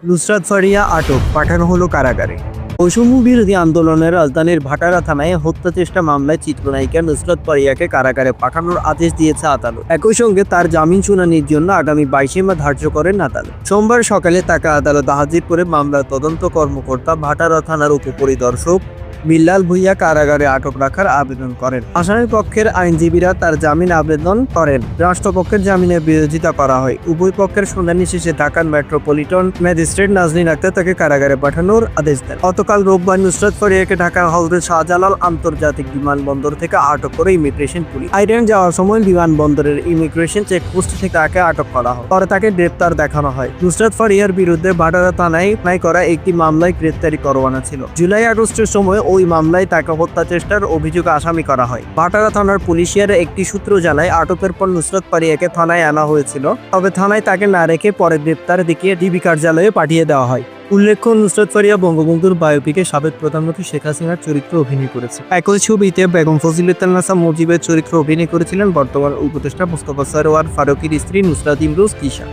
নুসরাত ফারিয়া আটক, পাঠানো হলো কারাগারে। বৈষম্য বিরোধী আন্দোলনের রাজধানীর ভাটারা থানায় হত্যা চেষ্টা মামলায় চিত্রনায়িকা নুসরাত ফারিয়াকে কারাগারে পাঠানোর আদেশ দিয়েছে আদালত। একই সঙ্গে তার জামিন শুনানির জন্য আগামী 22 মে ধার্য করেন আদালত। সোমবার সকালে তাকে আদালতে হাজির করে মামলার তদন্ত কর্মকর্তা ভাটারা থানার উপপরিদর্শক বিল্লাল ভুইয়া কারাগারে আটক রাখার আবেদন করেন। আসামির পক্ষের আইনজীবীরা তার জামিন আবেদন করেন। রাষ্ট্রপক্ষের জামিনের বিরোধিতা করা হয়। উভয় পক্ষের শুনানি শেষে ঢাকার মেট্রোপলিটন ম্যাজিস্ট্রেট নাজনীন আক্তার তাকে কারাগারে পাঠানোর আদেশ দেন। গতকাল রোববার নুসরাত ফারিয়াকে ঢাকার হযরত শাহজালাল আন্তর্জাতিক বিমানবন্দর থেকে আটক করে ইমিগ্রেশন পুলিশ। আইডেন যাওয়ার সময় বিমানবন্দরের ইমিগ্রেশন চেকপোস্ট থেকে তাকে আটক করা হয়। পরে তাকে গ্রেপ্তার দেখানো হয়। নুসরাত ফারিয়ার বিরুদ্ধে ভাটারা থানায় করা একটি মামলায় গ্রেপ্তারি পরোয়ানা ছিল। জুলাই-আগস্টের সময় ওই মামলায় তাকে হত্যা চেষ্টার অভিযোগে আসামি করা হয়। ভাটারা থানার পুলিশের একটি সূত্র জানায়, আটকের পর নুসরাত ফারিয়াকে থানায় আনা হয়েছিল, তবে থানায় তাকে না রেখে পরে গ্রেপ্তার দেখিয়ে ডিবি কার্যালয়ে পাঠিয়ে দেওয়া হয়। উল্লেখ্য, নুসরাত ফারিয়া বঙ্গবন্ধুর বায়োপিকে সাবেক প্রধানমন্ত্রী শেখ হাসিনার চরিত্রে অভিনয় করেছে। একই ছবিতে বেগম ফজিলাতুন্নেছা মুজিবের চরিত্রে অভিনয় করেছিলেন বর্তমান উপদেষ্টা মোস্তফা সরোয়ার ফারুকীর স্ত্রী নুসরাত ইমরোজ তিশা।